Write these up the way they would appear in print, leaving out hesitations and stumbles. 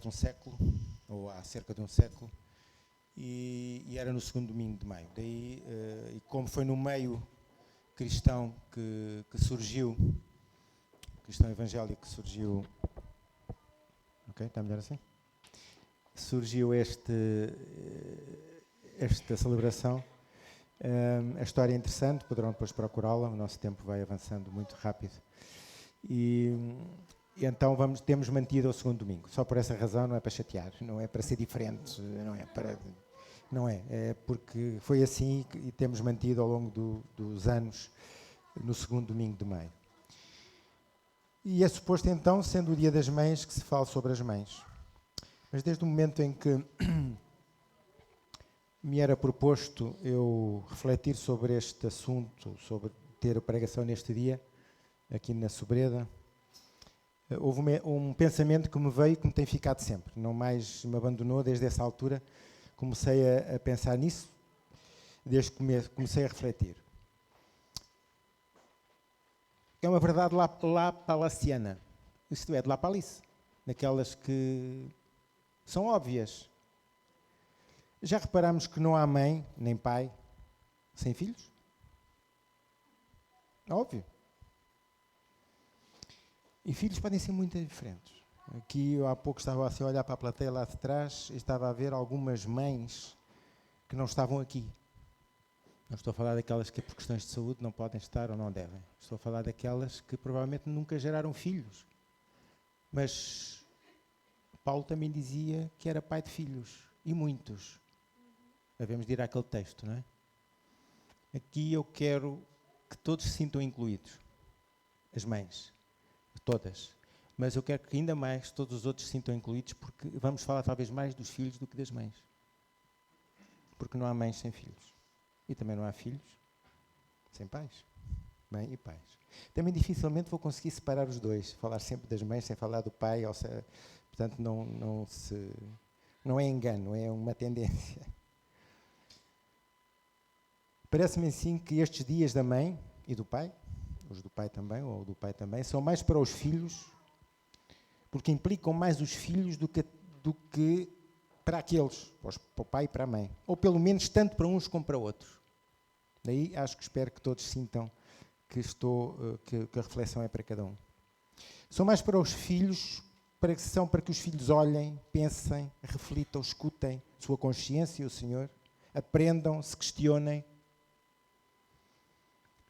um século, ou há cerca de um século, e era no segundo domingo de maio. Daí, e como foi no meio cristão que surgiu, cristão evangélico que surgiu, ok, está melhor assim? Surgiu esta celebração. A história é interessante, poderão depois procurá-la, o nosso tempo vai avançando muito rápido. E então temos mantido o segundo domingo. Só por essa razão, não é para chatear, não é para ser diferente, é porque foi assim e temos mantido ao longo dos anos no segundo domingo de maio. E é suposto então, sendo o Dia das Mães, que se fale sobre as mães. Mas desde o momento em que me era proposto eu refletir sobre este assunto, sobre ter a pregação neste dia, aqui na Sobreda, houve um pensamento que me veio e que me tem ficado sempre. Não mais me abandonou desde essa altura. Comecei a pensar nisso, desde que comecei a refletir. É uma verdade lá palaciana. Isto é, de lá palice. Daquelas que são óbvias. Já reparamos que não há mãe, nem pai, sem filhos? Óbvio. E filhos podem ser muito diferentes. Aqui eu há pouco estava assim a olhar para a plateia lá de trás e estava a ver algumas mães que não estavam aqui. Não estou a falar daquelas que por questões de saúde não podem estar ou não devem. Estou a falar daquelas que provavelmente nunca geraram filhos. Mas Paulo também dizia que era pai de filhos. E muitos. Devemos de ir àquele texto, não é? Aqui eu quero que todos se sintam incluídos. As mães. Todas. Mas eu quero que ainda mais todos os outros se sintam incluídos, porque vamos falar talvez mais dos filhos do que das mães. Porque não há mães sem filhos. E também não há filhos sem pais. Mãe e pais. Também dificilmente vou conseguir separar os dois. Falar sempre das mães sem falar do pai. Portanto, não é engano, é uma tendência. Parece-me assim que estes dias da mãe e do pai, os do pai também, ou do pai também, são mais para os filhos, porque implicam mais os filhos do que para aqueles, para o pai e para a mãe. Ou pelo menos tanto para uns como para outros. Daí espero que todos sintam que a reflexão é para cada um. São mais para os filhos, para que os filhos olhem, pensem, reflitam, escutem sua consciência e o Senhor, aprendam, se questionem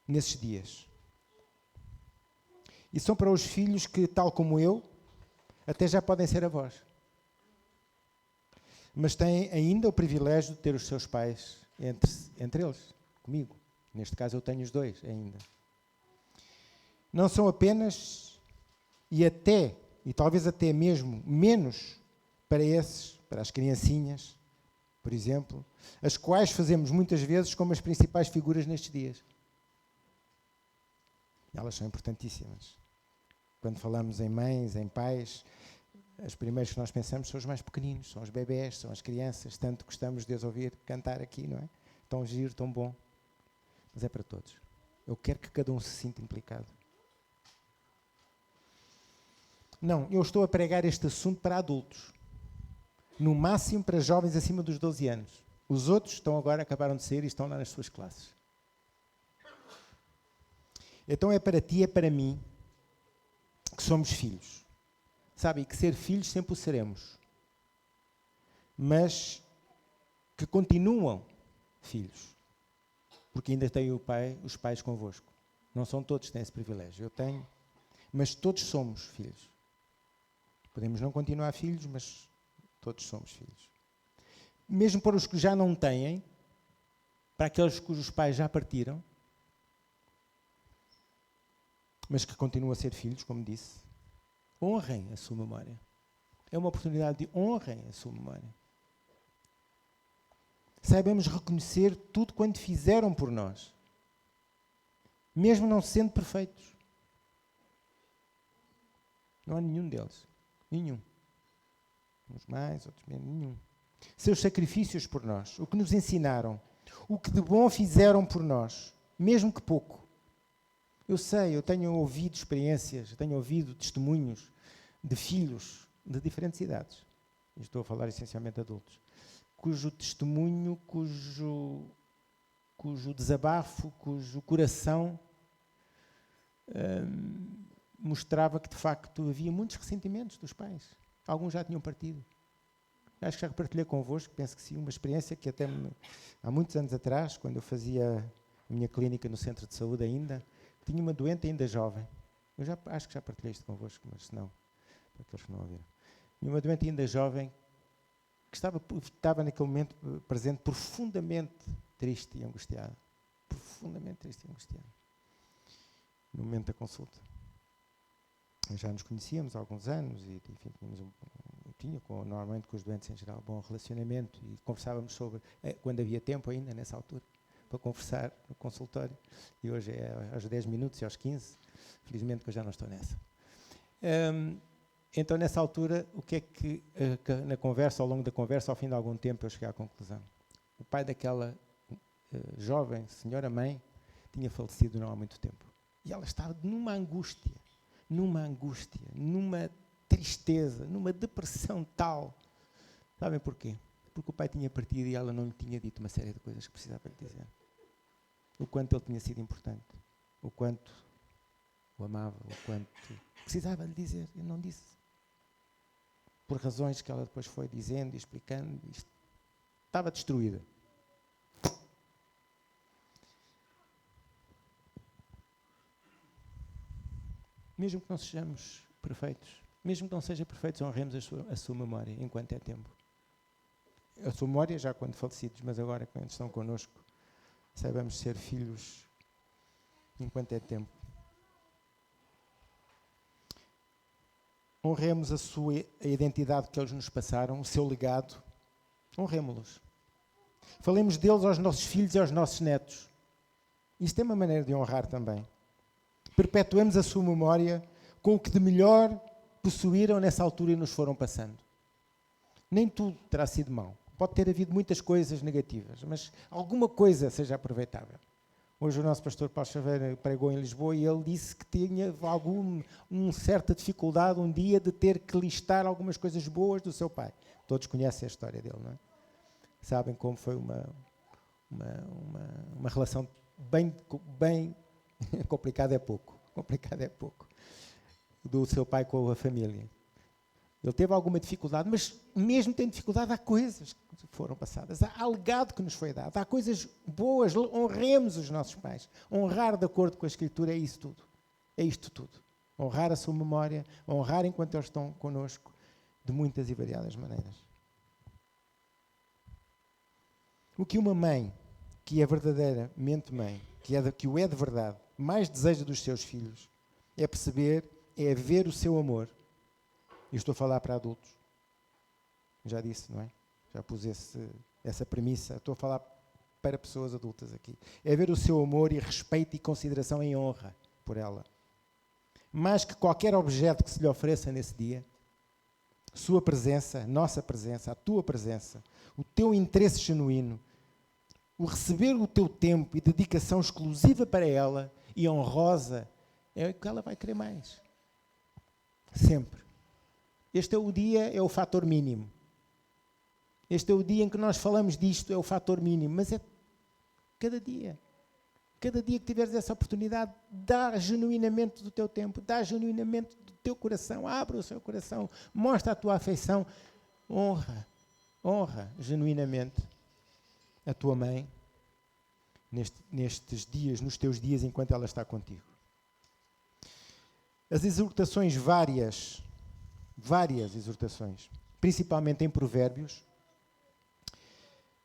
nesses dias. E são para os filhos que, tal como eu, até já podem ser avós. Mas têm ainda o privilégio de ter os seus pais entre eles, comigo. Neste caso eu tenho os dois ainda. Não são apenas, e talvez até mesmo menos, para as criancinhas, por exemplo, as quais fazemos muitas vezes como as principais figuras nestes dias. Elas são importantíssimas. Quando falamos em mães, em pais, os primeiros que nós pensamos são os mais pequeninos, são os bebés, são as crianças. Tanto gostamos de os ouvir cantar aqui, não é? Tão giro, tão bom. Mas é para todos. Eu quero que cada um se sinta implicado. Não, eu estou a pregar este assunto para adultos. No máximo para jovens acima dos 12 anos. Os outros acabaram de sair e estão lá nas suas classes. Então é para ti, é para mim, que somos filhos. Sabe, que ser filhos sempre o seremos. Mas que continuam filhos. Porque ainda têm os pais convosco. Não são todos que têm esse privilégio. Eu tenho. Mas todos somos filhos. Podemos não continuar filhos, mas todos somos filhos. Mesmo para os que já não têm, para aqueles cujos pais já partiram, mas que continuam a ser filhos, como disse, honrem a sua memória. É uma oportunidade de honrem a sua memória. Saibamos reconhecer tudo quanto fizeram por nós, mesmo não sendo perfeitos. Não há nenhum deles. Nenhum. Uns mais, outros menos. Nenhum. Seus sacrifícios por nós, o que nos ensinaram, o que de bom fizeram por nós, mesmo que pouco. Eu sei, eu tenho ouvido experiências, tenho ouvido testemunhos de filhos de diferentes idades. estou a falar essencialmente de adultos, cujo testemunho, cujo desabafo, cujo coração mostrava que de facto havia muitos ressentimentos dos pais. Alguns já tinham partido. Acho que já partilhei convosco, penso que sim, uma experiência que há muitos anos atrás, quando eu fazia a minha clínica no centro de saúde ainda, tinha uma doente ainda jovem. Eu acho que já partilhei isto convosco, mas se não, para aqueles que não ouviram. Tinha uma doente ainda jovem que estava naquele momento presente profundamente triste e angustiada. Profundamente triste e angustiada. No momento da consulta. Já nos conhecíamos há alguns anos e, enfim, normalmente com os doentes em geral, bom relacionamento e conversávamos sobre, quando havia tempo ainda, nessa altura, para conversar no consultório. E hoje é aos 10 minutos e aos 15. Felizmente que eu já não estou nessa. Então, nessa altura, o que é que, na conversa, ao longo da conversa, ao fim de algum tempo, eu cheguei à conclusão. O pai daquela jovem senhora mãe tinha falecido não há muito tempo. E ela estava numa angústia, numa tristeza, numa depressão tal. Sabem porquê? Porque o pai tinha partido e ela não lhe tinha dito uma série de coisas que precisava lhe dizer. O quanto ele tinha sido importante, o quanto o amava, o quanto precisava lhe dizer, e não disse. Por razões que ela depois foi dizendo e explicando, estava destruída. Mesmo que não sejamos perfeitos, mesmo que não sejam perfeitos, honremos a sua memória enquanto é tempo. A sua memória já quando falecidos, mas agora quando estão connosco, saibamos ser filhos enquanto é tempo. Honremos a identidade que eles nos passaram, o seu legado. Honremo-los. Falemos deles aos nossos filhos e aos nossos netos. Isto é uma maneira de honrar também. Perpetuemos a sua memória com o que de melhor possuíram nessa altura e nos foram passando. Nem tudo terá sido mau. Pode ter havido muitas coisas negativas, mas alguma coisa seja aproveitável. Hoje o nosso pastor Paulo Xavier pregou em Lisboa e ele disse que tinha uma certa dificuldade um dia de ter que listar algumas coisas boas do seu pai. Todos conhecem a história dele, não é? Sabem como foi uma relação bem complicada é pouco. Complicada é pouco. Do seu pai com a família. Ele teve alguma dificuldade, mas mesmo tendo dificuldade, há coisas que foram passadas. Há legado que nos foi dado. Há coisas boas. Honremos os nossos pais. Honrar de acordo com a Escritura é isso tudo. É isto tudo. Honrar a sua memória, honrar enquanto eles estão connosco, de muitas e variadas maneiras. O que uma mãe, que é verdadeiramente mãe, que o é de verdade, mais deseja dos seus filhos, é perceber, é ver o seu amor. E estou a falar para adultos. Já disse, não é? Já pus essa premissa. Estou a falar para pessoas adultas aqui. É ver o seu amor e respeito e consideração em honra por ela. Mais que qualquer objeto que se lhe ofereça nesse dia, sua presença, nossa presença, a tua presença, o teu interesse genuíno, o receber o teu tempo e dedicação exclusiva para ela e honrosa, é o que ela vai querer mais. Sempre. Este é o dia, é o fator mínimo. Este é o dia em que nós falamos disto, é o fator mínimo. Mas é cada dia. Cada dia que tiveres essa oportunidade, dá genuinamente do teu tempo, dá genuinamente do teu coração, abre o seu coração, mostra a tua afeição, honra genuinamente a tua mãe nestes dias, nos teus dias, enquanto ela está contigo. As exortações várias exortações, principalmente em Provérbios,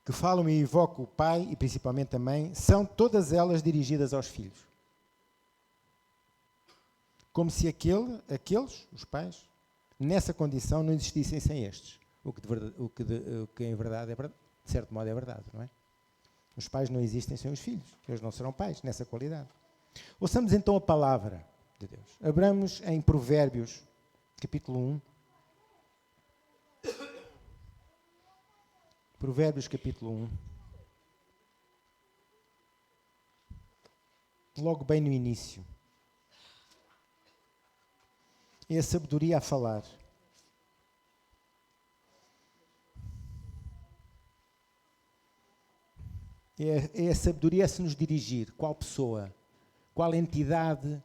que falam e evocam o pai e principalmente a mãe, são todas elas dirigidas aos filhos. Como se aqueles, os pais, nessa condição não existissem sem estes. O que em verdade de certo modo é verdade, não é? Os pais não existem sem os filhos. Eles não serão pais nessa qualidade. Ouçamos então a palavra de Deus. Abramos em Provérbios, capítulo 1. Provérbios, capítulo 1. Logo bem no início. É a sabedoria a falar. É a sabedoria a se nos dirigir. Qual pessoa? Qual entidade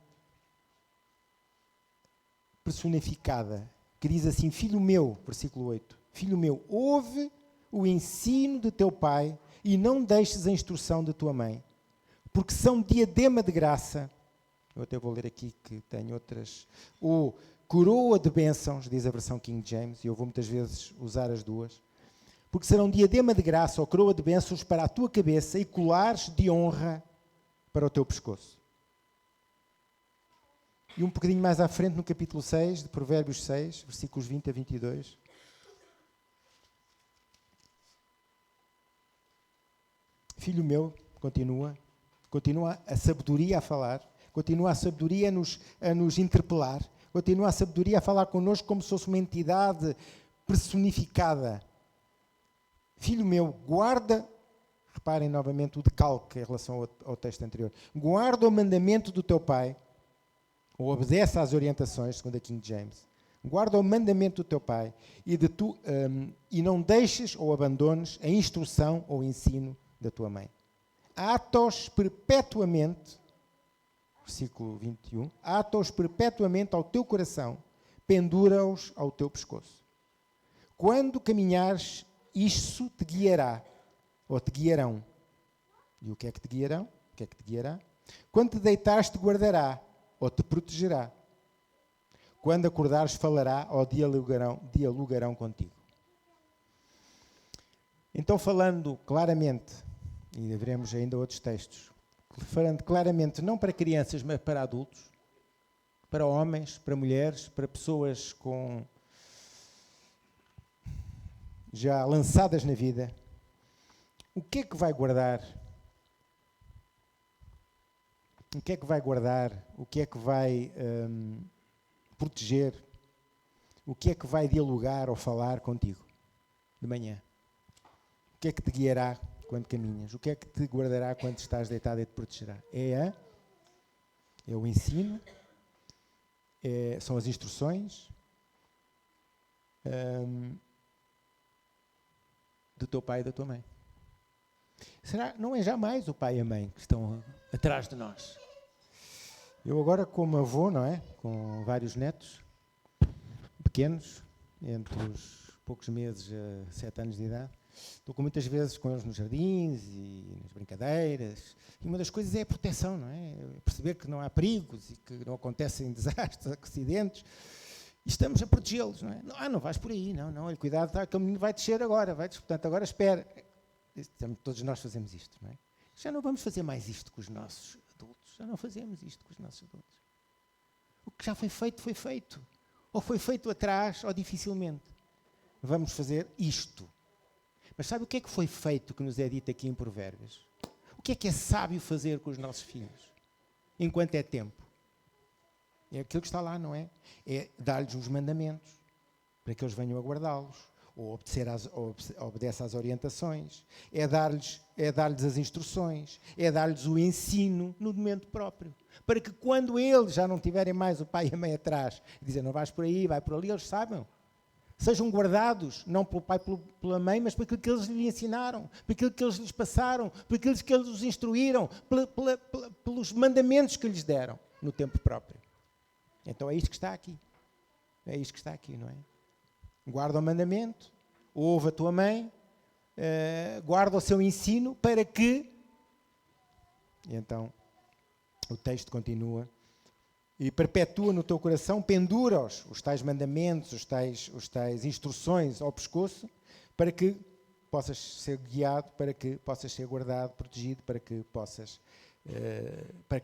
personificada? Que diz assim, filho meu, versículo 8, filho meu, ouve o ensino de teu pai e não deixes a instrução de tua mãe, porque são diadema de graça. Eu até vou ler aqui que tem outras. Ou coroa de bênçãos, diz a versão King James, e eu vou muitas vezes usar as duas. Porque serão diadema de graça ou coroa de bênçãos para a tua cabeça e colares de honra para o teu pescoço. E um bocadinho mais à frente, no capítulo 6, de Provérbios 6, versículos 20 a 22. Filho meu, continua a sabedoria a falar, continua a sabedoria a nos interpelar, continua a sabedoria a falar connosco como se fosse uma entidade personificada. Filho meu, guarda, reparem novamente o decalque em relação ao texto anterior, guarda o mandamento do teu pai, ou obedece às orientações, segundo a King James, guarda o mandamento do teu pai e não deixes ou abandones a instrução ou ensino da tua mãe. Atos perpetuamente, versículo 21, ata-os perpetuamente ao teu coração, pendura-os ao teu pescoço. Quando caminhares, isso te guiará, ou te guiarão. E o que é que te guiarão? O que é que te guiará? Quando te deitares, te guardará, ou te protegerá. Quando acordares, falará, ou dialogarão contigo. Então, falando claramente, e veremos ainda outros textos, falando claramente não para crianças, mas para adultos, para homens, para mulheres, para pessoas já lançadas na vida, o que é que vai guardar? O que é que vai guardar? O que é que vai proteger? O que é que vai dialogar ou falar contigo de manhã? O que é que te guiará quando caminhas? O que é que te guardará quando estás deitado e te protegerá? É o ensino, são as instruções do teu pai e da tua mãe. Não é jamais o pai e a mãe que estão atrás de nós. Eu agora, como avô, não é? Com vários netos pequenos, entre os poucos meses a 7 anos de idade, estou muitas vezes com eles nos jardins e nas brincadeiras, e uma das coisas é a proteção, não é? Perceber que não há perigos e que não acontecem desastres, acidentes, e estamos a protegê-los, não é? Não vais por aí, não, olha, cuidado, que o menino vai descer agora, portanto, agora espera. Todos nós fazemos isto, não é? Já não vamos fazer mais isto com os nossos adultos, já não fazemos isto com os nossos adultos. O que já foi feito, ou foi feito atrás, ou dificilmente. Vamos fazer isto. Mas sabe o que é que foi feito, que nos é dito aqui em Provérbios? O que é sábio fazer com os nossos filhos, enquanto é tempo? É aquilo que está lá, não é? É dar-lhes os mandamentos, para que eles venham a guardá-los, ou obedece às orientações, é dar-lhes as instruções, é dar-lhes o ensino no momento próprio, para que quando eles já não tiverem mais o pai e a mãe atrás, dizem, não vais por aí, vai por ali, eles saibam. Sejam guardados, não pelo pai, pela mãe, mas por aquilo que eles lhes ensinaram, por aquilo que eles lhes passaram, por aquilo que eles os instruíram, pelos mandamentos que lhes deram no tempo próprio. Então é isto que está aqui. É isto que está aqui, não é? Guarda o mandamento, ouve a tua mãe, guarda o seu ensino para que... E então o texto continua. E perpetua no teu coração, pendura-os, os tais mandamentos, os tais instruções ao pescoço, para que possas ser guiado, para que possas ser guardado, protegido, para que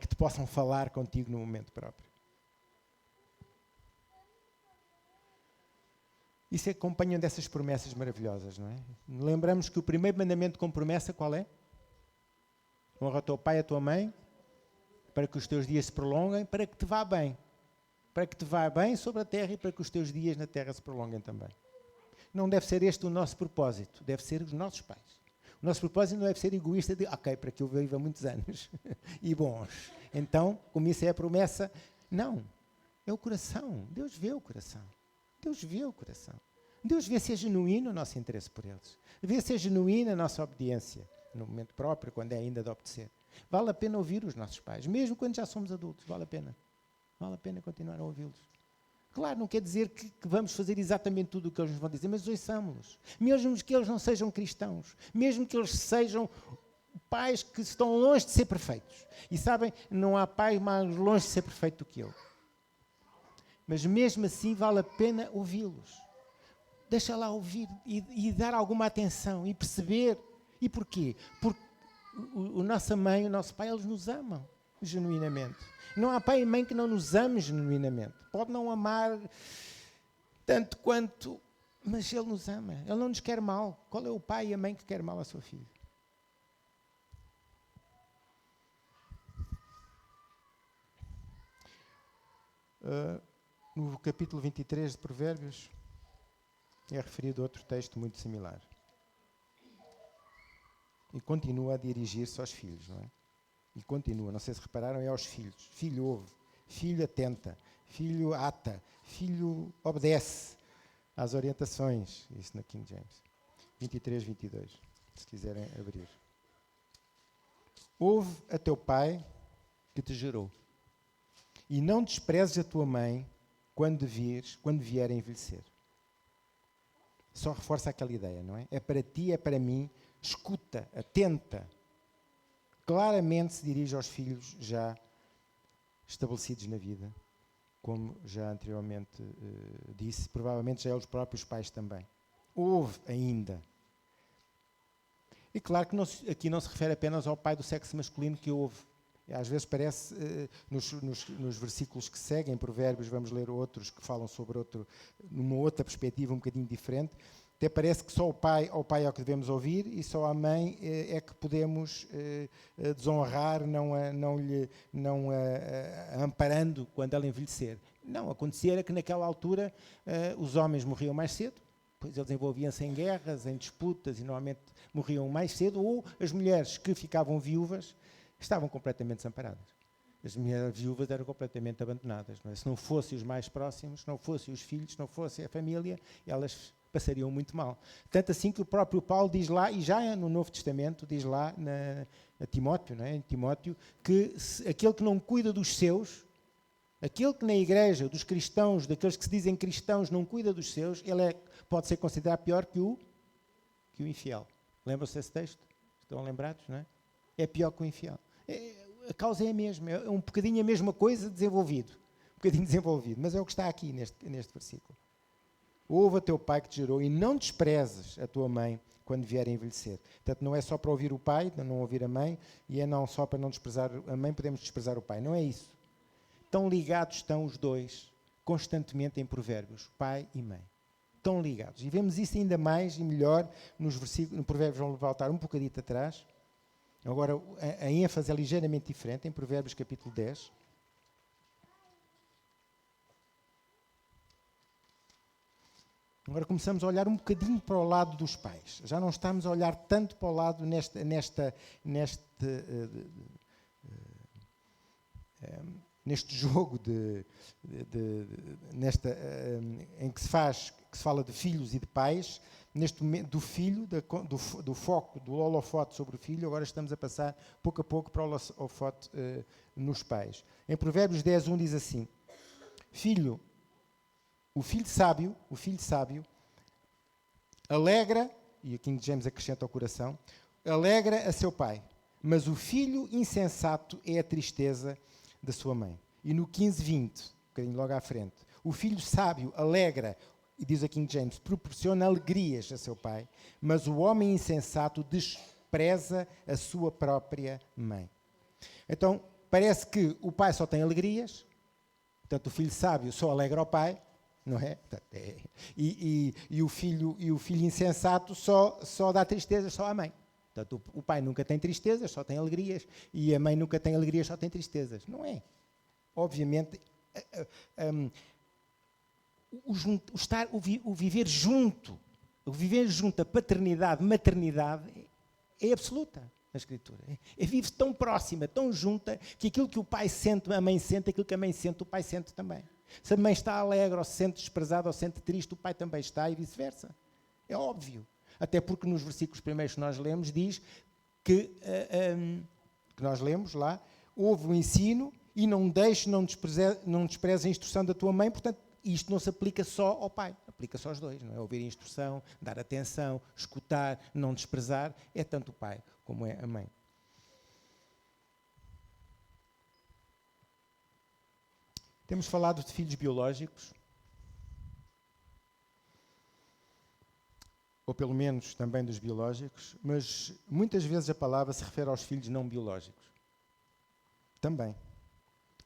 te possam falar contigo no momento próprio. Isso é que acompanham dessas promessas maravilhosas, não é? Lembramos que o primeiro mandamento com promessa, qual é? Honra o teu pai e a tua mãe, para que os teus dias se prolonguem, para que te vá bem. Para que te vá bem sobre a terra e para que os teus dias na terra se prolonguem também. Não deve ser este o nosso propósito, deve ser os nossos pais. O nosso propósito não deve ser egoísta de, para que eu viva muitos anos e bons. Então, como isso é a promessa, não. É o coração. Deus vê o coração. Deus vê o coração. Deus vê se é genuíno o nosso interesse por eles. Vê se é genuína a nossa obediência no momento próprio, quando é ainda de obedecer. Vale a pena ouvir os nossos pais, mesmo quando já somos adultos, vale a pena. Vale a pena continuar a ouvi-los. Claro, não quer dizer que vamos fazer exatamente tudo o que eles nos vão dizer, mas ouçamos-los. Mesmo que eles não sejam cristãos, mesmo que eles sejam pais que estão longe de ser perfeitos. E sabem, não há pai mais longe de ser perfeito do que eu. Mas mesmo assim vale a pena ouvi-los. Deixa lá ouvir e dar alguma atenção e perceber. E porquê? Porque a nossa mãe, o nosso pai, eles nos amam genuinamente. Não há pai e mãe que não nos ame genuinamente. Pode não amar tanto quanto, mas ele nos ama. Ele não nos quer mal. Qual é o pai e a mãe que quer mal à sua filha? No capítulo 23 de Provérbios é referido outro texto muito similar. E continua a dirigir-se aos filhos, não é? E continua, não sei se repararam, é aos filhos. Filho ouve, filho atenta, filho ata, filho obedece às orientações. Isso na King James. 23, 22, se quiserem abrir. Ouve a teu pai que te gerou. E não desprezes a tua mãe quando vier a envelhecer. Só reforça aquela ideia, não é? É para ti, é para mim. Escuta, atenta. Claramente se dirige aos filhos já estabelecidos na vida, como já anteriormente disse, provavelmente já é os próprios pais também. Ouve ainda. E claro que aqui não se refere apenas ao pai do sexo masculino que ouve. Às vezes parece, nos versículos que seguem, Provérbios, vamos ler outros que falam sobre numa outra perspectiva um bocadinho diferente, até parece que só ao pai é o que devemos ouvir e só à mãe é que podemos desonrar, não a amparando quando ela envelhecer. Não, acontecia era que naquela altura os homens morriam mais cedo, pois eles envolviam-se em guerras, em disputas e normalmente morriam mais cedo, ou as mulheres que ficavam viúvas estavam completamente desamparadas. As mulheres viúvas eram completamente abandonadas. Não é? Se não fossem os mais próximos, se não fossem os filhos, se não fosse a família, elas passariam muito mal. Tanto assim que o próprio Paulo diz lá, e já no Novo Testamento, diz lá a Timóteo, não é? Em Timóteo, que aquele que não cuida dos seus, aquele que na igreja, dos cristãos, daqueles que se dizem cristãos, não cuida dos seus, ele pode ser considerado pior que o infiel. Lembram-se desse texto? Estão lembrados, não é? É pior que o infiel. A causa é a mesma, é um bocadinho a mesma coisa desenvolvido. Um bocadinho desenvolvido, mas é o que está aqui neste versículo. Ouve a teu pai que te gerou e não desprezes a tua mãe quando vier a envelhecer. Portanto, não é só para ouvir o pai, não ouvir a mãe, e é não só para não desprezar a mãe, podemos desprezar o pai. Não é isso. Tão ligados estão os dois, constantemente em Provérbios, pai e mãe. Tão ligados. E vemos isso ainda mais e melhor nos versículos, no Provérbios, vamos voltar um bocadito atrás. Agora, a ênfase é ligeiramente diferente, em Provérbios capítulo 10. Agora começamos a olhar um bocadinho para o lado dos pais. Já não estamos a olhar tanto para o lado neste jogo em que se fala de filhos e de pais. Neste momento, do filho, do foco, do holofote sobre o filho, agora estamos a passar pouco a pouco para o holofote nos pais. Em Provérbios 10, 1 diz assim: o filho sábio alegra, e aqui em James acrescenta ao coração, alegra a seu pai, mas o filho insensato é a tristeza da sua mãe. E no 15, 20, um bocadinho logo à frente, o filho sábio alegra, e diz aqui em James, proporciona alegrias a seu pai, mas o homem insensato despreza a sua própria mãe. Então, parece que o pai só tem alegrias, portanto, o filho sábio só alegra ao pai, não é? E o filho insensato só dá tristezas só à mãe. Portanto, o pai nunca tem tristezas, só tem alegrias, e a mãe nunca tem alegrias, só tem tristezas. Não é. Obviamente, o viver junto, a paternidade, maternidade, é absoluta na Escritura. Vive tão próxima, tão junta, que aquilo que o pai sente, a mãe sente, aquilo que a mãe sente, o pai sente também. Se a mãe está alegre, ou se sente desprezada, ou se sente triste, o pai também está, e vice-versa. É óbvio. Até porque nos versículos primeiros que nós lemos diz: que nós lemos lá, ouve o ensino e não despreze a instrução da tua mãe, portanto, isto não se aplica só ao pai, aplica-se aos dois, não é? Ouvir a instrução, dar atenção, escutar, não desprezar, é tanto o pai como é a mãe. Temos falado de filhos biológicos, ou pelo menos também dos biológicos, mas muitas vezes a palavra se refere aos filhos não biológicos. Também.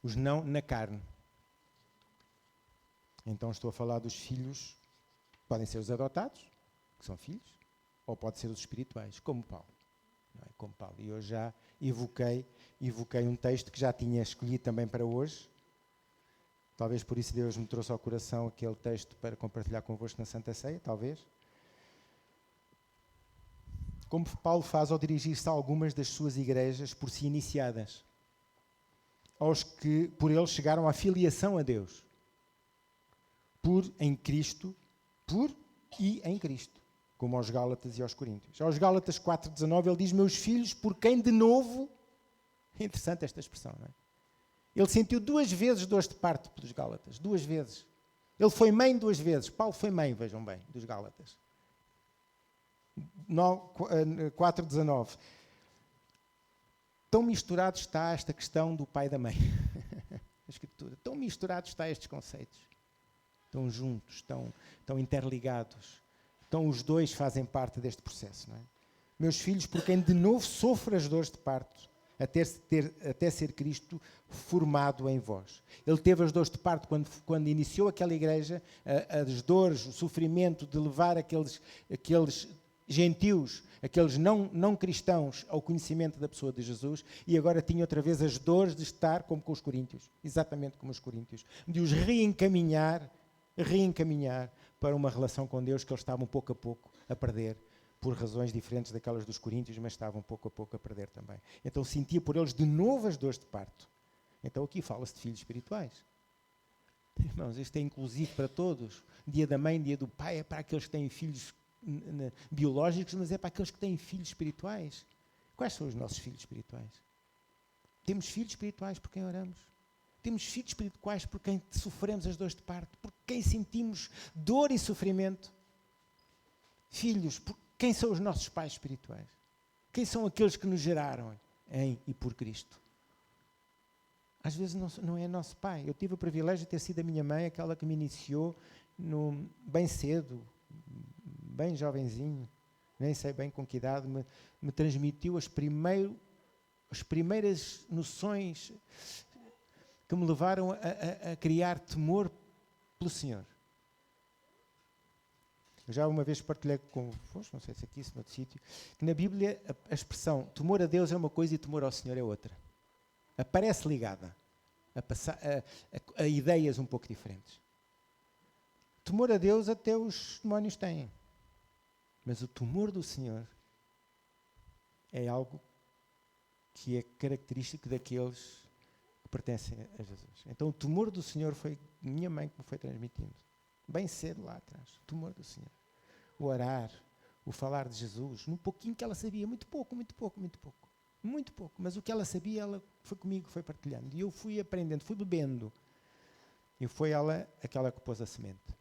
Os não na carne. Então estou a falar dos filhos, podem ser os adotados, que são filhos, ou pode ser os espirituais, como Paulo. Não é? Como Paulo. E eu já evoquei um texto que já tinha escolhido também para hoje. Talvez por isso Deus me trouxe ao coração aquele texto para compartilhar convosco na Santa Ceia, talvez. Como Paulo faz ao dirigir-se a algumas das suas igrejas por si iniciadas, aos que por ele chegaram à filiação a Deus, em Cristo, e em Cristo, como aos Gálatas e aos Coríntios. Aos Gálatas 4,19 ele diz: meus filhos, por quem de novo... É interessante esta expressão, não é? Ele sentiu 2 vezes dores de parto pelos Gálatas, 2 vezes. Ele foi mãe 2 vezes. Paulo foi mãe, vejam bem, dos Gálatas. 4,19. Tão misturado está esta questão do pai e da mãe. A Escritura. Tão misturado está estes conceitos. Estão juntos, estão interligados. Então os dois fazem parte deste processo. Não é? Meus filhos, por quem de novo sofre as dores de parto, até ser Cristo formado em vós. Ele teve as dores de parto quando iniciou aquela igreja, as dores, o sofrimento de levar aqueles gentios, aqueles não cristãos, ao conhecimento da pessoa de Jesus, e agora tinha outra vez as dores de estar como com os coríntios, exatamente como os coríntios, de os reencaminhar para uma relação com Deus que eles estavam pouco a pouco a perder, por razões diferentes daquelas dos coríntios, mas estavam pouco a pouco a perder também. Então sentia por eles de novo as dores de parto. Então aqui fala-se de filhos espirituais. Irmãos, isto é inclusivo para todos. Dia da mãe, dia do pai, é para aqueles que têm filhos biológicos, mas é para aqueles que têm filhos espirituais. Quais são os nossos filhos espirituais? Temos filhos espirituais por quem oramos. Temos filhos espirituais por quem sofremos as dores de parto, por quem sentimos dor e sofrimento. Filhos, quem são os nossos pais espirituais? Quem são aqueles que nos geraram em e por Cristo? Às vezes não é nosso pai. Eu tive o privilégio de ter sido a minha mãe, aquela que me iniciou bem cedo, bem jovenzinho, nem sei bem com que idade, me transmitiu as primeiras noções que me levaram a criar temor pelo Senhor. Eu já uma vez partilhei convosco, não sei se aqui, se noutro sítio, que na Bíblia a expressão temor a Deus é uma coisa e temor ao Senhor é outra. Aparece ligada a ideias um pouco diferentes. Temor a Deus até os demónios têm. Mas o temor do Senhor é algo que é característico daqueles que pertencem a Jesus. Então o temor do Senhor foi minha mãe que me foi transmitindo. Bem cedo lá atrás. O temor do Senhor. O orar, o falar de Jesus, num pouquinho que ela sabia, muito pouco, mas o que ela sabia, ela foi comigo, foi partilhando, e eu fui aprendendo, fui bebendo, e foi ela aquela que pôs a semente.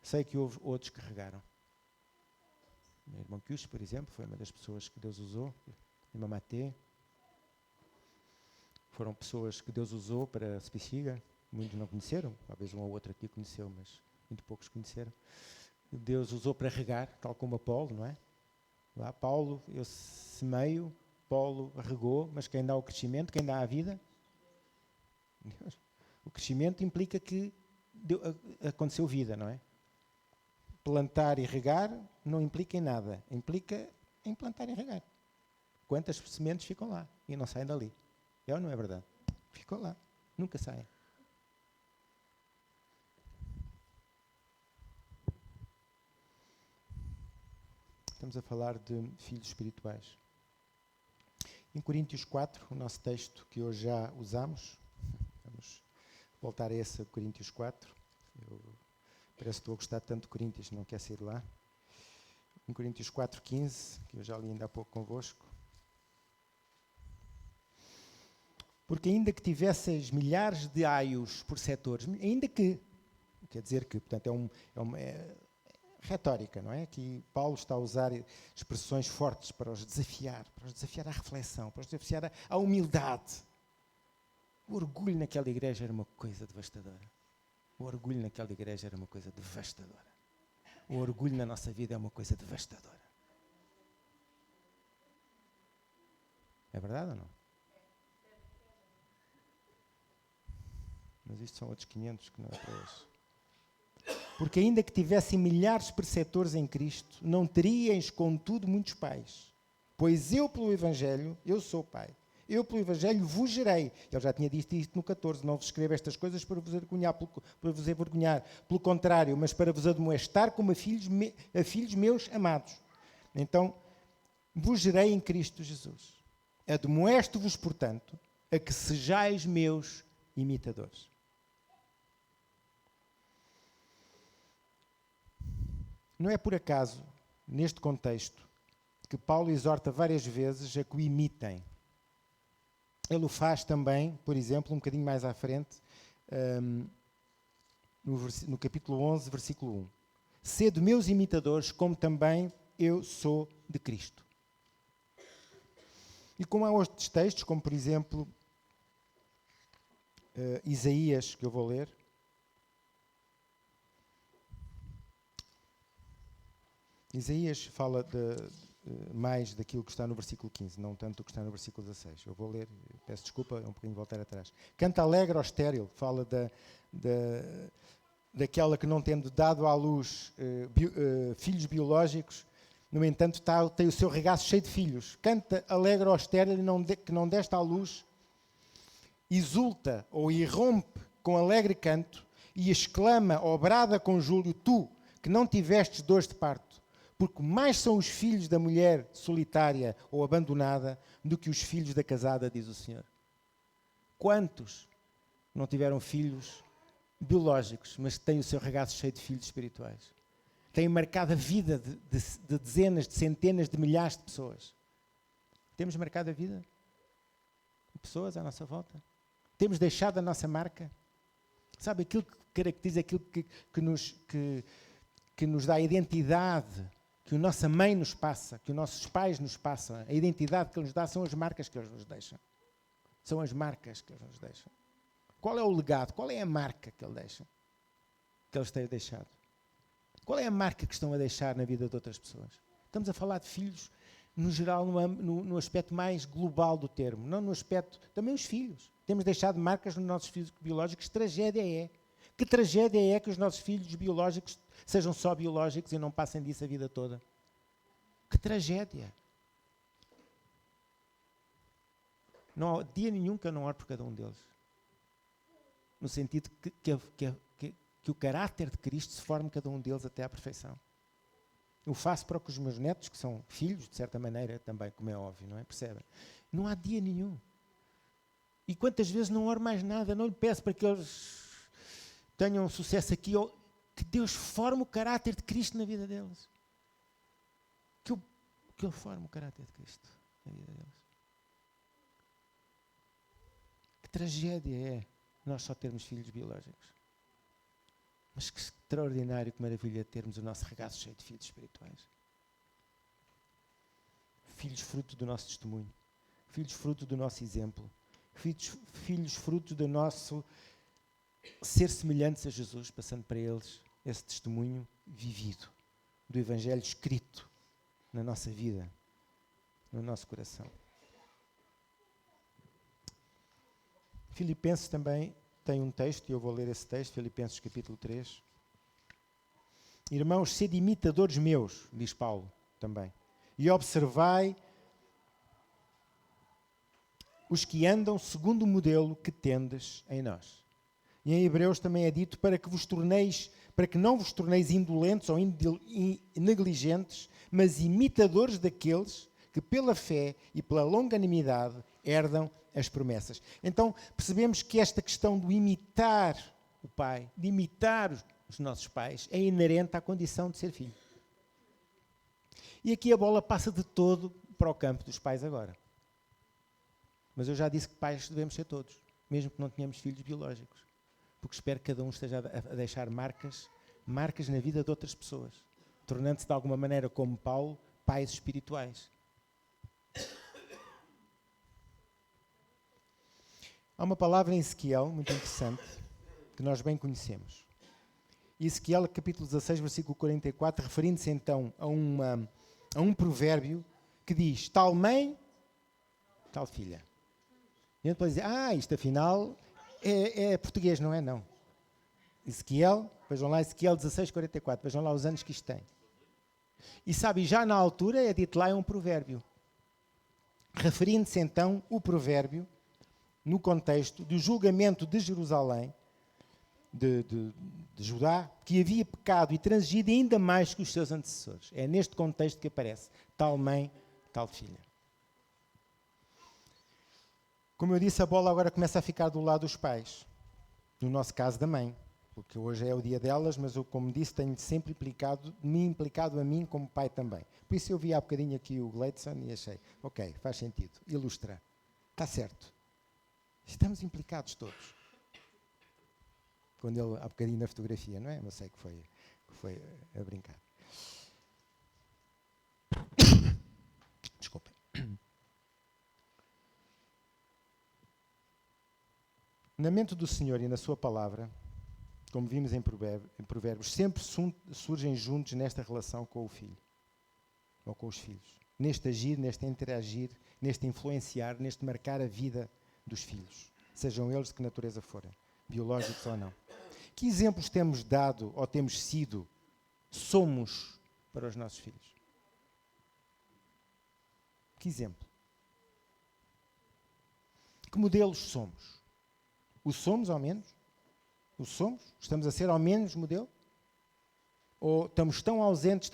Sei que houve outros que regaram. Meu irmão Cus, por exemplo, foi uma das pessoas que Deus usou, irmã Matê, foram pessoas que Deus usou para se bexiga, muitos não conheceram, talvez um ou outro aqui conheceu, mas muito poucos conheceram. Deus usou para regar, tal como Apolo, não é? Lá Paulo, eu semeio, Paulo regou, mas quem dá o crescimento, quem dá a vida? Deus. O crescimento implica que aconteceu vida, não é? Plantar e regar não implica em nada, implica em plantar e regar. Quantas sementes ficam lá e não saem dali? É ou não é verdade? Ficam lá, nunca saem. Estamos a falar de filhos espirituais. Em Coríntios 4, o nosso texto que hoje já usamos, vamos voltar a esse Coríntios 4. Parece que estou a gostar tanto de Coríntios, não quer sair lá. Em Coríntios 4,15, que eu já li ainda há pouco convosco. Porque ainda que tivesses milhares de aios por setores, ainda que, quer dizer que, portanto, é retórica, não é? Que Paulo está a usar expressões fortes para os desafiar à reflexão, para os desafiar à humildade. O orgulho naquela igreja era uma coisa devastadora. O orgulho naquela igreja era uma coisa devastadora. O orgulho na nossa vida é uma coisa devastadora. É verdade ou não? Mas isto são outros 500 que não é para hoje. Porque ainda que tivessem milhares de preceptores em Cristo, não teríeis, contudo, muitos pais. Pois eu, pelo Evangelho, eu sou pai. Eu, pelo Evangelho, vos gerei. Ele já tinha dito isto no 14. Não vos escrevo estas coisas para vos envergonhar. Pelo contrário, mas para vos admoestar como a filhos meus amados. Então, vos gerei em Cristo Jesus. Admoesto-vos, portanto, a que sejais meus imitadores. Não é por acaso, neste contexto, que Paulo exorta várias vezes a que o imitem. Ele o faz também, por exemplo, um bocadinho mais à frente, no capítulo 11, versículo 1. Sede meus imitadores, como também eu sou de Cristo. E como há outros textos, como por exemplo, Isaías, que eu vou ler. Isaías fala mais daquilo que está no versículo 15, não tanto do que está no versículo 16. Eu vou ler, peço desculpa, é um bocadinho voltar atrás. Canta alegre ao estéril, fala daquela que não tendo dado à luz filhos biológicos, no entanto tem o seu regaço cheio de filhos. Canta alegre ao estéril que não deste à luz, exulta ou irrompe com alegre canto e exclama ou brada com júbilo, tu que não tivestes dores de parto. Porque mais são os filhos da mulher solitária ou abandonada do que os filhos da casada, diz o Senhor. Quantos não tiveram filhos biológicos, mas têm o seu regaço cheio de filhos espirituais? Têm marcado a vida de dezenas, de centenas, de milhares de pessoas. Temos marcado a vida de pessoas à nossa volta? Temos deixado a nossa marca? Sabe, aquilo que caracteriza, aquilo que nos dá a identidade que a nossa mãe nos passa, que os nossos pais nos passam, a identidade que eles nos dão são as marcas que eles nos deixam. São as marcas que eles nos deixam. Qual é o legado? Qual é a marca que eles deixam? Que eles têm deixado? Qual é a marca que estão a deixar na vida de outras pessoas? Estamos a falar de filhos, no geral, no aspecto mais global do termo, não no aspecto... Também os filhos. Temos deixado marcas nos nossos filhos biológicos. Tragédia é. Que tragédia é que os nossos filhos biológicos sejam só biológicos e não passem disso a vida toda? Que tragédia! Não há dia nenhum que eu não ore por cada um deles. No sentido que o caráter de Cristo se forme cada um deles até à perfeição. Eu faço para que os meus netos, que são filhos, de certa maneira, também, como é óbvio, não é? Percebem? Não há dia nenhum. E quantas vezes não oro mais nada, não lhe peço para que eles tenham sucesso aqui, ou que Deus forme o caráter de Cristo na vida deles. Que Ele forme o caráter de Cristo na vida deles. Que tragédia é nós só termos filhos biológicos. Mas que extraordinário, que maravilha termos o nosso regaço cheio de filhos espirituais. Filhos fruto do nosso testemunho. Filhos fruto do nosso exemplo. Filhos fruto do nosso ser semelhantes a Jesus, passando para eles esse testemunho vivido do Evangelho escrito na nossa vida, no nosso coração. Filipenses também tem um texto, e eu vou ler esse texto, Filipenses capítulo 3. Irmãos, sede imitadores meus, diz Paulo também, e observai os que andam segundo o modelo que tendes em nós. E em Hebreus também é dito para que não vos torneis indolentes ou negligentes, mas imitadores daqueles que pela fé e pela longanimidade herdam as promessas. Então percebemos que esta questão de imitar o Pai, de imitar os nossos pais, é inerente à condição de ser filho. E aqui a bola passa de todo para o campo dos pais agora. Mas eu já disse que pais devemos ser todos, mesmo que não tenhamos filhos biológicos. Porque espero que cada um esteja a deixar marcas na vida de outras pessoas, tornando-se de alguma maneira, como Paulo, pais espirituais. Há uma palavra em Ezequiel, muito interessante, que nós bem conhecemos. Ezequiel, capítulo 16, versículo 44, referindo-se então a um provérbio que diz, tal mãe, tal filha. E a gente pode dizer, isto afinal é português, não é? Não. Ezequiel, vejam lá, Ezequiel 16, 44, vejam lá os anos que isto tem. E sabe, já na altura é dito lá, é um provérbio. Referindo-se então o provérbio no contexto do julgamento de Jerusalém, de Judá, que havia pecado e transigido ainda mais que os seus antecessores. É neste contexto que aparece tal mãe, tal filha. Como eu disse, a bola agora começa a ficar do lado dos pais. No nosso caso, da mãe. Porque hoje é o dia delas, mas eu, como disse, tenho sempre me implicado a mim como pai também. Por isso eu vi há bocadinho aqui o Gleidson e achei, ok, faz sentido, ilustra. Está certo. Estamos implicados todos. Quando ele, há bocadinho na fotografia, não é? Mas sei que foi a brincar. Desculpem. Na mente do Senhor e na sua palavra, como vimos em Provérbios, sempre surgem juntos nesta relação com o filho, ou com os filhos. Neste agir, neste interagir, neste influenciar, neste marcar a vida dos filhos, sejam eles de que natureza forem, biológicos ou não. Que exemplos temos dado, ou temos sido, somos para os nossos filhos? Que exemplo? Que modelos somos? O somos, ao menos? O somos? Estamos a ser, ao menos, modelo? Ou estamos tão ausentes,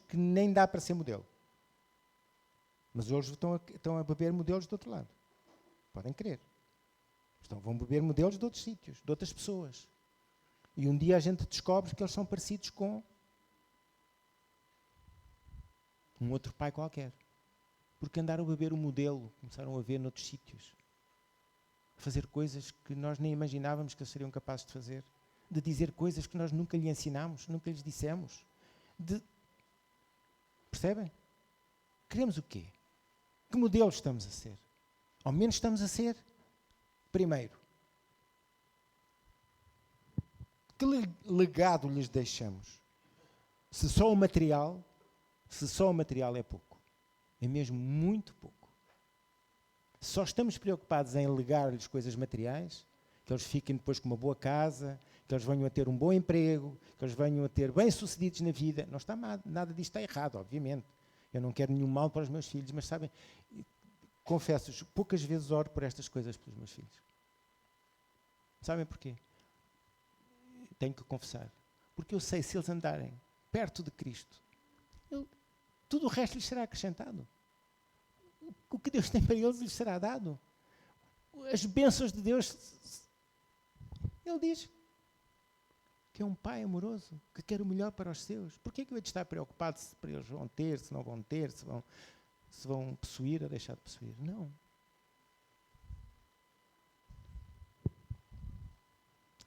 que nem dá para ser modelo? Mas hoje estão a beber modelos do outro lado. Podem crer. Vão beber modelos de outros sítios, de outras pessoas. E um dia a gente descobre que eles são parecidos com um outro pai qualquer. Porque andaram a beber o modelo, começaram a ver noutros sítios. A fazer coisas que nós nem imaginávamos que eles seriam capazes de fazer. De dizer coisas que nós nunca lhe ensinámos, nunca lhes dissemos. Percebem? Queremos o quê? Que modelo estamos a ser? Ao menos estamos a ser. Primeiro, que legado lhes deixamos? Se só o material é pouco. É mesmo muito pouco. Só estamos preocupados em legar-lhes coisas materiais, que eles fiquem depois com uma boa casa, que eles venham a ter um bom emprego, que eles venham a ter bem-sucedidos na vida. Não está nada disto está errado, obviamente. Eu não quero nenhum mal para os meus filhos, mas sabem, confesso-vos, poucas vezes oro por estas coisas pelos meus filhos. Sabem porquê? Tenho que confessar. Porque eu sei, se eles andarem perto de Cristo, tudo o resto lhes será acrescentado. O que Deus tem para eles lhes será dado. As bênçãos de Deus. Ele diz que é um pai amoroso, que quer o melhor para os seus. Por que é que eu hei de estar preocupado se para eles vão ter, se não vão ter, se vão possuir ou deixar de possuir? Não.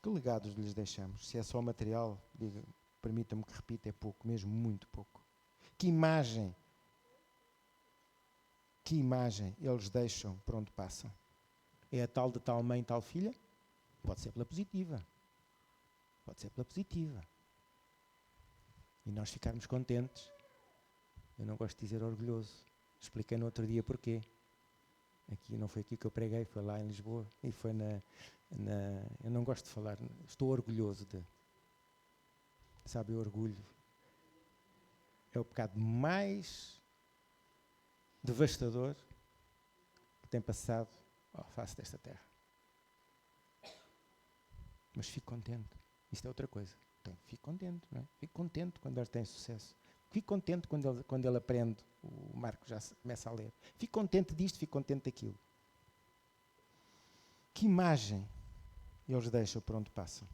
Que legados lhes deixamos? Se é só material, permita-me que repita, é pouco, mesmo muito pouco. Que imagem eles deixam por onde passam? É a tal de tal mãe, tal filha? Pode ser pela positiva. Pode ser pela positiva. E nós ficarmos contentes. Eu não gosto de dizer orgulhoso. Expliquei no outro dia porquê. Não foi aqui que eu preguei, foi lá em Lisboa. E foi eu não gosto de falar, estou orgulhoso de. Sabe, o orgulho é o pecado mais devastador que tem passado à face desta terra. Mas fico contente. Isto é outra coisa. Então, fico contente, não é? Fico contente quando ele tem sucesso. Fico contente quando ele aprende. O Marco já começa a ler. Fico contente disto, fico contente daquilo. Que imagem eles deixam por onde passam?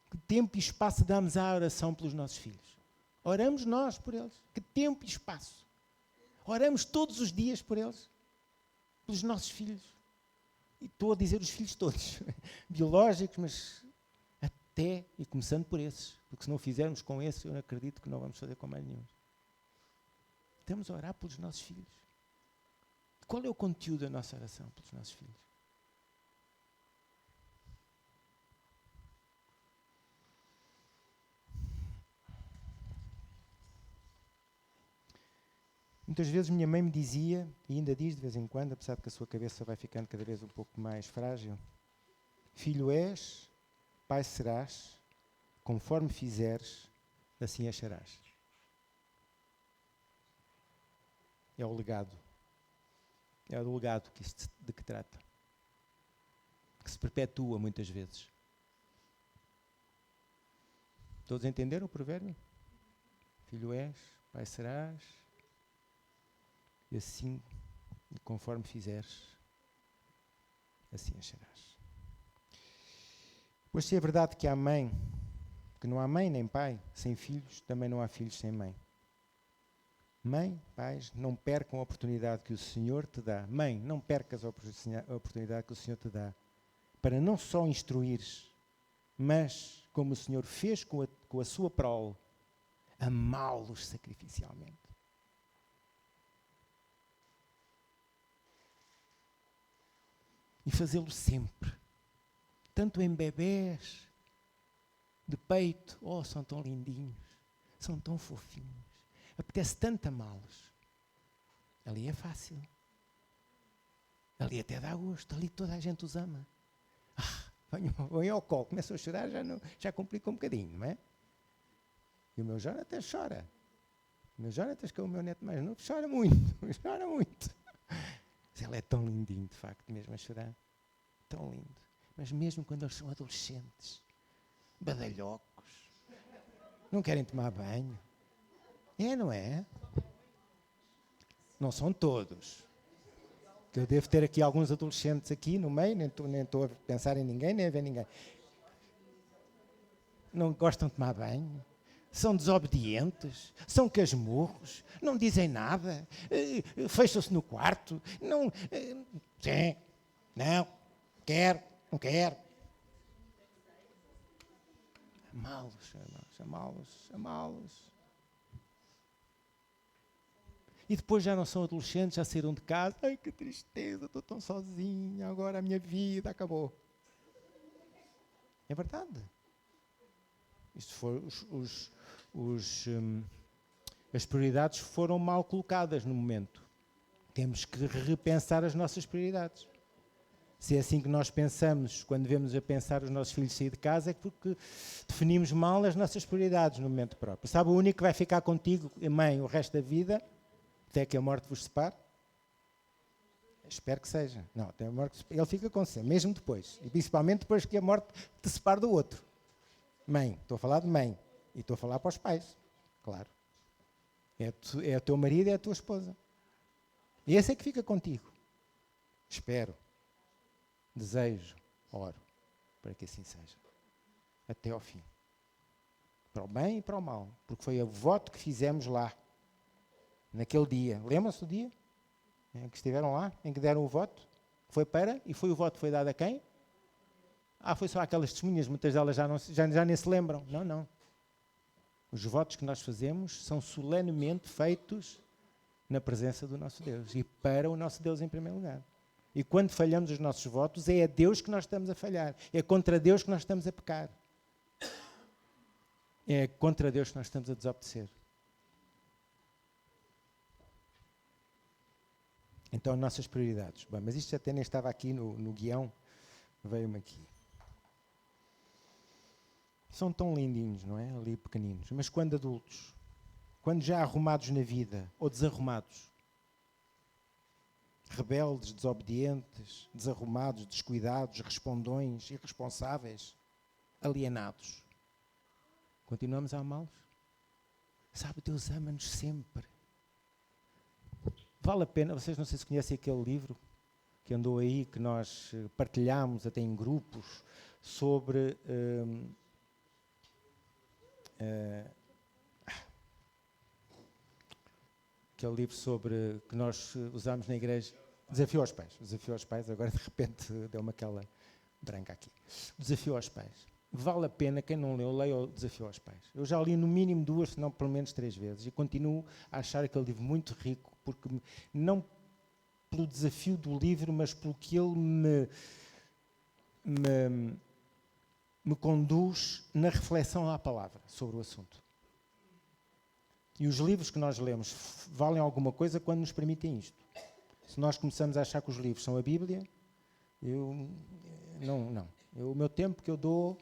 Que tempo e espaço damos à oração pelos nossos filhos? Oramos nós por eles. Que tempo e espaço? Oramos todos os dias por eles? pelos nossos filhos. E estou a dizer os filhos todos, biológicos, mas até, e começando por esses, porque se não fizermos com esses, eu não acredito que não vamos fazer com mais nenhum. Temos a orar pelos nossos filhos. Qual é o conteúdo da nossa oração pelos nossos filhos? Muitas vezes minha mãe me dizia, e ainda diz de vez em quando, apesar de que a sua cabeça vai ficando cada vez um pouco mais frágil: filho és, pai serás, conforme fizeres, assim acharás. É o legado. É o legado de que trata. Que se perpetua muitas vezes. Todos entenderam o provérbio? Filho és, pai serás, e assim, conforme fizeres, assim acharás. Pois se é verdade que há mãe, que não há mãe nem pai sem filhos, também não há filhos sem mãe. Mãe, pais, não percam a oportunidade que o Senhor te dá. Mãe, não percas a oportunidade que o Senhor te dá para não só instruires, mas, como o Senhor fez com a sua prole, amá-los sacrificialmente. E fazê-lo sempre. Tanto em bebés, de peito, são tão lindinhos, são tão fofinhos. Apetece tanto amá-los. Ali é fácil. Ali até dá gosto. Ali toda a gente os ama. Vão ao colo, começam a chorar, já complica um bocadinho, não é? E o meu Jonathan chora. O meu Jonathan, que é o meu neto mais novo, chora muito. Chora muito. Mas ele é tão lindinho, de facto, mesmo a chorar. Tão lindo. Mas mesmo quando eles são adolescentes, badalhocos, não querem tomar banho. Não é? Não são todos. Que eu devo ter aqui alguns adolescentes aqui no meio, nem estou a pensar em ninguém, nem a ver ninguém. Não gostam de tomar banho, são desobedientes, são casmurros, não dizem nada, fecham-se no quarto, não, sim, não quero. Amá-los. E depois já não são adolescentes, já saíram de casa. Ai, que tristeza, estou tão sozinha, agora a minha vida acabou. É verdade. Isto foi as prioridades foram mal colocadas no momento. Temos que repensar as nossas prioridades. Se é assim que nós pensamos, quando vemos a pensar os nossos filhos sair de casa, é porque definimos mal as nossas prioridades no momento próprio. Sabe, o único que vai ficar contigo, mãe, o resto da vida, até que a morte vos separe? Espero que seja. Não, até a morte, ele fica com você, mesmo depois. E principalmente depois que a morte te separe do outro. Mãe, estou a falar de mãe. E estou a falar para os pais, claro. É o teu marido e é a tua esposa. E esse é que fica contigo. Espero. Desejo, oro, para que assim seja. Até ao fim. Para o bem e para o mal. Porque foi o voto que fizemos lá. Naquele dia. Lembram-se do dia? Em que estiveram lá? Em que deram o voto? O voto foi dado a quem? Foi só aquelas testemunhas. Muitas delas já nem se lembram. Não. Os votos que nós fazemos são solenemente feitos na presença do nosso Deus. E para o nosso Deus em primeiro lugar. E quando falhamos os nossos votos, é a Deus que nós estamos a falhar. É contra Deus que nós estamos a pecar. É contra Deus que nós estamos a desobedecer. Então, nossas prioridades. Bem, mas isto até nem estava aqui no guião. Veio-me aqui. São tão lindinhos, não é? Ali pequeninos. Mas quando adultos, quando já arrumados na vida, ou desarrumados, rebeldes, desobedientes, desarrumados, descuidados, respondões, irresponsáveis, alienados, continuamos a amá-los? Sabe, Deus ama-nos sempre. Vale a pena, vocês não sei se conhecem aquele livro que andou aí, que nós partilhámos até em grupos, sobre aquele livro sobre que nós usámos na igreja. Desafio aos pais. Desafio aos pais, agora de repente deu-me aquela branca aqui. Desafio aos pais. Vale a pena, quem não leu, leia o Desafio aos Pais. Eu já li no mínimo 2, se não pelo menos 3 vezes, e continuo a achar aquele livro muito rico, porque não pelo desafio do livro, mas pelo que ele me conduz na reflexão à palavra sobre o assunto. E os livros que nós lemos valem alguma coisa quando nos permitem isto. Se nós começamos a achar que os livros são a Bíblia, não. O meu tempo que eu dou,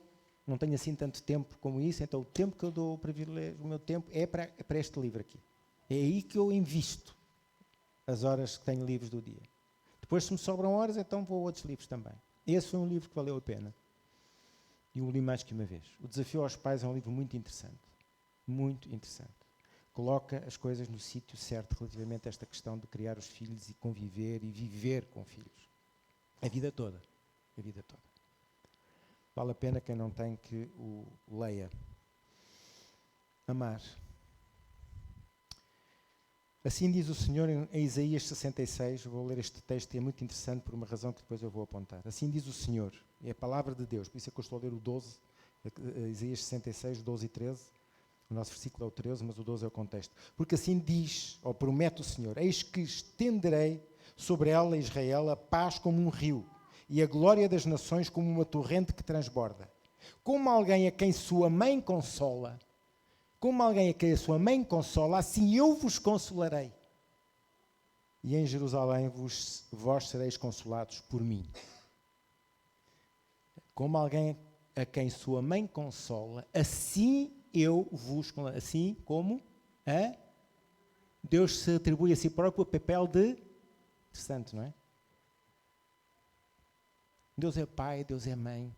não tenho assim tanto tempo como isso, então o tempo que eu dou, o meu tempo é para este livro aqui. É aí que eu invisto as horas que tenho livros do dia. Depois, se me sobram horas, então vou a outros livros também. Esse foi um livro que valeu a pena. E o li mais que uma vez. O Desafio aos Pais é um livro muito interessante. Muito interessante. Coloca as coisas no sítio certo relativamente a esta questão de criar os filhos e conviver e viver com filhos. A vida toda. A vida toda. Vale a pena quem não tem que o leia. Amar. Assim diz o Senhor em Isaías 66, vou ler este texto e é muito interessante por uma razão que depois eu vou apontar. Assim diz o Senhor, é a palavra de Deus, por isso é que eu estou a ler o 12, Isaías 66, 12 e 13, o nosso versículo é o 13, mas o 12 é o contexto. Porque assim diz, ou promete o Senhor, eis que estenderei sobre ela, Israel, a paz como um rio, e a glória das nações como uma torrente que transborda. Como alguém a quem sua mãe consola, assim eu vos consolarei. E em Jerusalém vós sereis consolados por mim. Como alguém a quem sua mãe consola, assim eu vos consolarei. Assim como Deus se atribui a si próprio o papel de santo, não é? Deus é pai, Deus é mãe.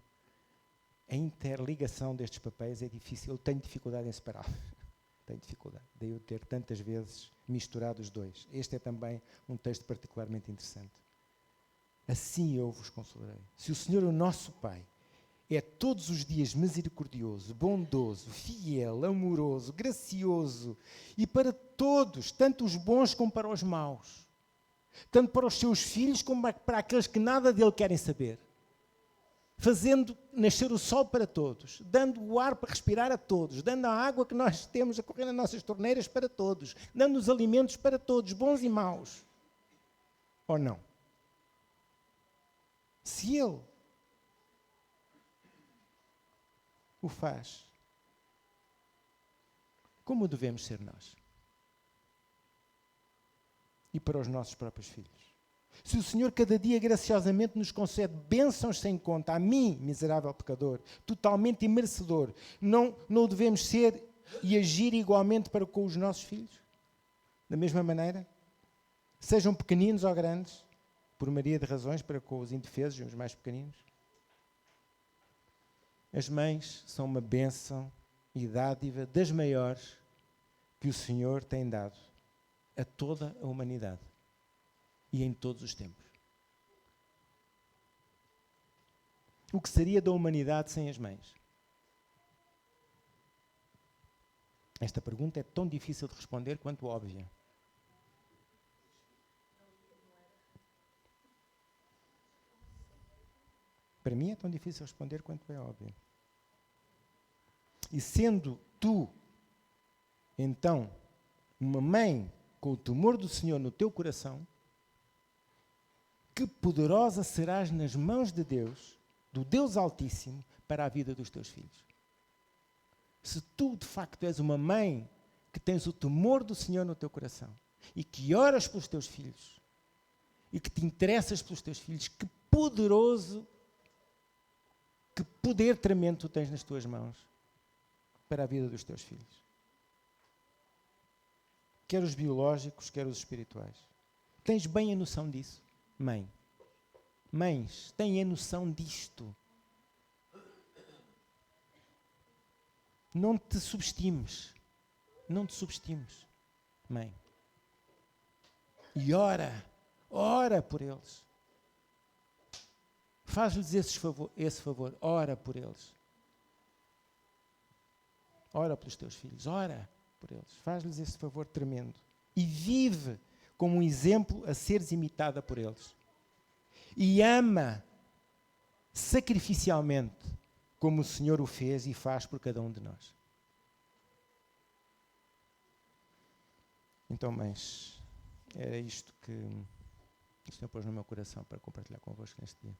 A interligação destes papéis é difícil. Eu tenho dificuldade em separar. Tenho dificuldade. Daí eu ter tantas vezes misturado os dois. Este é também um texto particularmente interessante. Assim eu vos consolarei. Se o Senhor, o nosso Pai, é todos os dias misericordioso, bondoso, fiel, amoroso, gracioso, e para todos, tanto os bons como para os maus, tanto para os seus filhos como para aqueles que nada dele querem saber, fazendo nascer o sol para todos, dando o ar para respirar a todos, dando a água que nós temos a correr nas nossas torneiras para todos, dando os alimentos para todos, bons e maus. Ou não? Se Ele o faz, como devemos ser nós? E para os nossos próprios filhos? Se o Senhor cada dia graciosamente nos concede bênçãos sem conta, a mim, miserável pecador, totalmente imerecedor, não o devemos ser e agir igualmente para com os nossos filhos? Da mesma maneira? Sejam pequeninos ou grandes, por maioria de razões, para com os indefesos e os mais pequeninos. As mães são uma bênção e dádiva das maiores que o Senhor tem dado a toda a humanidade. E em todos os tempos. O que seria da humanidade sem as mães? Esta pergunta é tão difícil de responder quanto óbvia. Para mim é tão difícil de responder quanto é óbvio. E sendo tu, então, uma mãe com o temor do Senhor no teu coração, que poderosa serás nas mãos de Deus, do Deus Altíssimo, para a vida dos teus filhos. Se tu, de facto, és uma mãe que tens o temor do Senhor no teu coração e que oras pelos teus filhos e que te interessas pelos teus filhos, que poderoso, que poder tremendo tu tens nas tuas mãos para a vida dos teus filhos. Quer os biológicos, quer os espirituais. Tens bem a noção disso? Mãe. Mães, têm a noção disto. Não te subestimes. Não te subestimes, mãe. E ora por eles. Faz-lhes esse favor, ora por eles. Ora pelos teus filhos, ora por eles. Faz-lhes esse favor tremendo. E vive como um exemplo a seres imitada por eles. E ama sacrificialmente, como o Senhor o fez e faz por cada um de nós. Então, mães, era isto que o Senhor pôs no meu coração para compartilhar convosco neste dia.